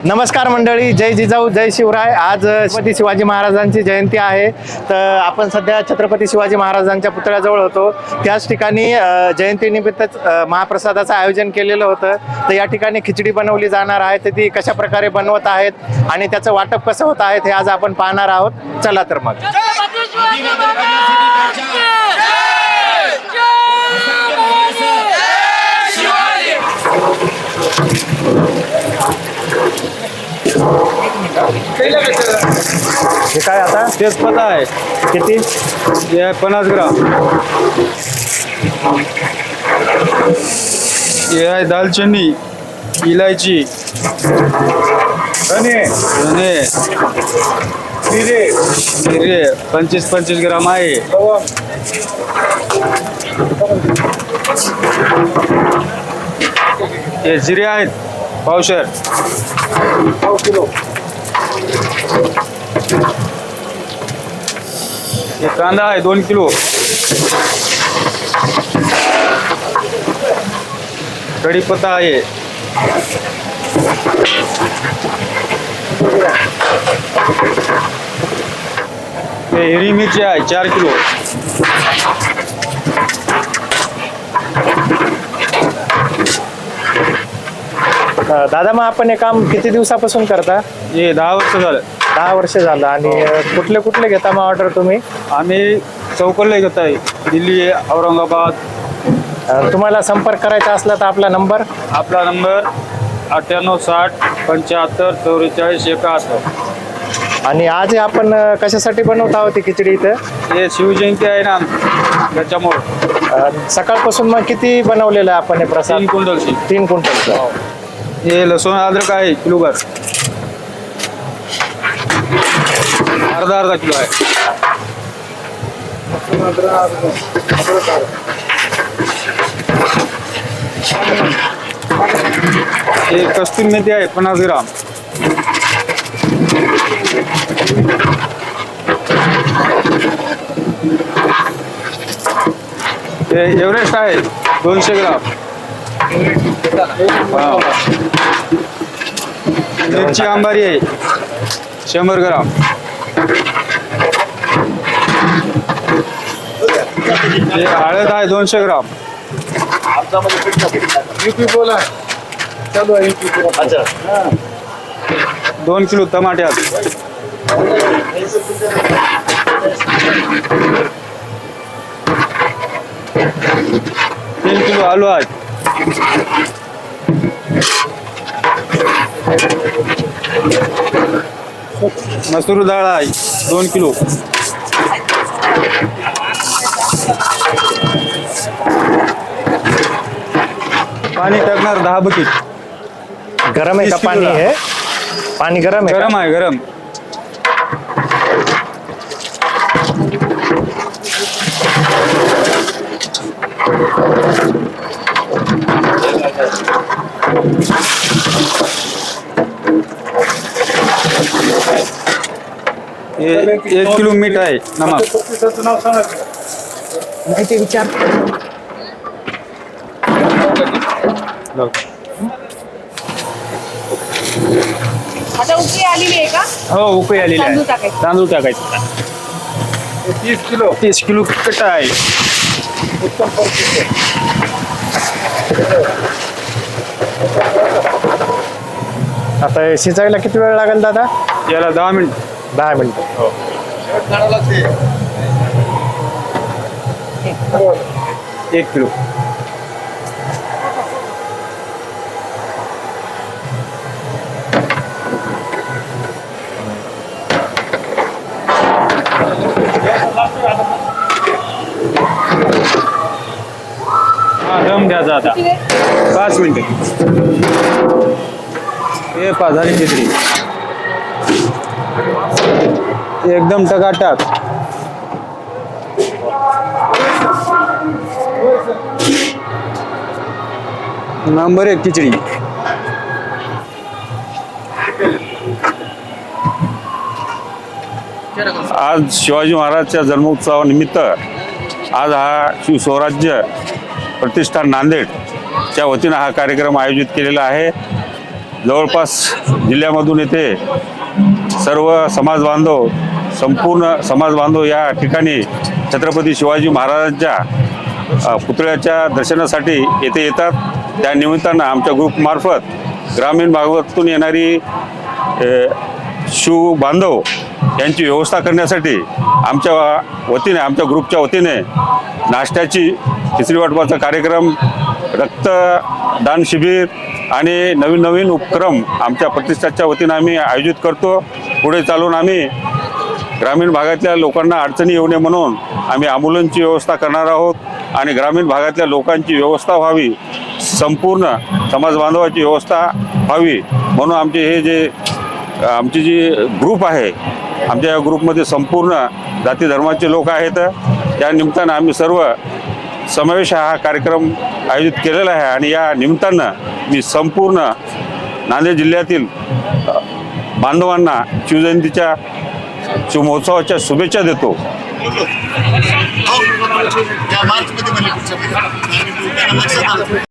नमस्कार मंडळी, जय जिजाऊ जय शिवराय. आज छत्रपती शिवाजी महाराजांची जयंती आहे. तर आपण सध्या छत्रपती शिवाजी महाराजांच्या पुतळ्याजवळ होतो. त्याच ठिकाणी जयंतीनिमित्त महाप्रसादाचं आयोजन केलेलं होतं. तर या ठिकाणी खिचडी बनवली जाणार आहे. तर ती कशा प्रकारे बनवत आहेत आणि त्याचं वाटप कसं होत आहे हे आज आपण पाहणार आहोत. चला तर मग. हे काय आता तेजपत्ता आहे किती? हे 50 ग्राम. हे आहे दालचिनी, इलायची, धने, जिरे 25 ग्राम आहे. हे जिरे आहेत पावशेर. हे कांदा आहे 2 किलो. कढीपत्ता आहे. हे हिरवी मिरची आहे 4 किलो. दादा, मग आपण हे काम किती दिवसापासून करता? हे 10 वर्ष झालं. 10 वर्ष झालं. आणि कुठले कुठले घेता मग ऑर्डर तुम्ही? आम्ही चौकलला घेत आहे, दिल्ली, औरंगाबाद. तुम्हाला संपर्क करायचा असला तर आपला नंबर? आपला नंबर 98 60 75 44 71. आणि आज आपण कशासाठी बनवत आहोत ती खिचडी इथं? हे शिवजयंती आहे ना, त्याच्यामुळं सकाळपासून मग किती बनवलेलं आहे आपण हे प्रसाद? 3 क्विंटलची. 3 क्विंटलचं. हे लसूण अद्रक आहे किलोभर, अर्धा किलो आहे. हे कस्तुरी मेथी आहे 50 ग्राम. हे एव्हरेस्ट आहे 200 ग्राम. मिरची अंबारी आहे 100 ग्राम. हे हळद आहे 200 ग्राम. चालू आहे. 2 किलो टमाटे आहेत. 3 किलो आलू आहेत. मसूर डाळ आहे 2 किलो. पाणी टाकणार 10 बकेट. गरम आहे का 30 पाणी? किलोला. हे पाणी गरम आहे का? गरम आहे, गरम. हे 1 किलो मीठ आहे. नमक माहिती विचार. आता उकळी आलेली आहे का? हो, उकळी आलेली तांदूळ आहे. टाकायचे. तांदूळ टाकायचे. 30 किलो कट्टा आहे. आता हे शिजायला किती वेळ लागेल दादा? याला 10 मिनिट. 10 मिनिटं. हो. 1 किलो. हा, दम द्यायचा आता 5 मिनिटं. हे 5 झाली खिचडी. एकदम टकाटक. नंबर 1 खिचडी. आज शिवाजी महाराजच्या जन्मोत्सवानिमित्त आज हा शिवस्वराज्य प्रतिष्ठान नांदेडच्या वतीनं हा कार्यक्रम आयोजित केलेला आहे. जवळपास जिल्ह्यामधून येथे सर्व समाज बांधव संपूर्ण समाज बांधव या ठिकाणी छत्रपती शिवाजी महाराजांच्या पुतळ्याच्या दर्शनासाठी येथे येतात. त्या निमित्तानं आमच्या ग्रुपमार्फत ग्रामीण भागातून येणारी शिव बांधव यांची व्यवस्था करण्यासाठी आमच्या वतीने आमच्या ग्रुपच्या वतीने नाश्त्याची खिचडी वाटपाचा कार्यक्रम, रक्तदान शिबिर आणि नवीन नवीन उपक्रम आमच्या प्रतिष्ठानच्या वतीनं आम्ही आयोजित करतो. पुढे चालून आम्ही ग्रामीण भागातल्या लोकांना अडचणी येऊ नये म्हणून आम्ही ॲम्ब्युलन्सची व्यवस्था करणार आहोत आणि ग्रामीण भागातल्या लोकांची व्यवस्था व्हावी, संपूर्ण समाज बांधवाची व्यवस्था व्हावी म्हणून आमची जी ग्रुप आहे, आमच्या या ग्रुपमध्ये संपूर्ण जाती धर्माचे लोक आहेत. त्या निमित्तानं आम्ही सर्व समावेश हा कार्यक्रम आयोजित केलेला आहे आणि या निमित्तानं मी संपूर्ण नांदेड जिल्ह्यातील बांधवांना शिवजयंतीच्या शिवमहोत्सवाच्या शुभेच्छा देतो.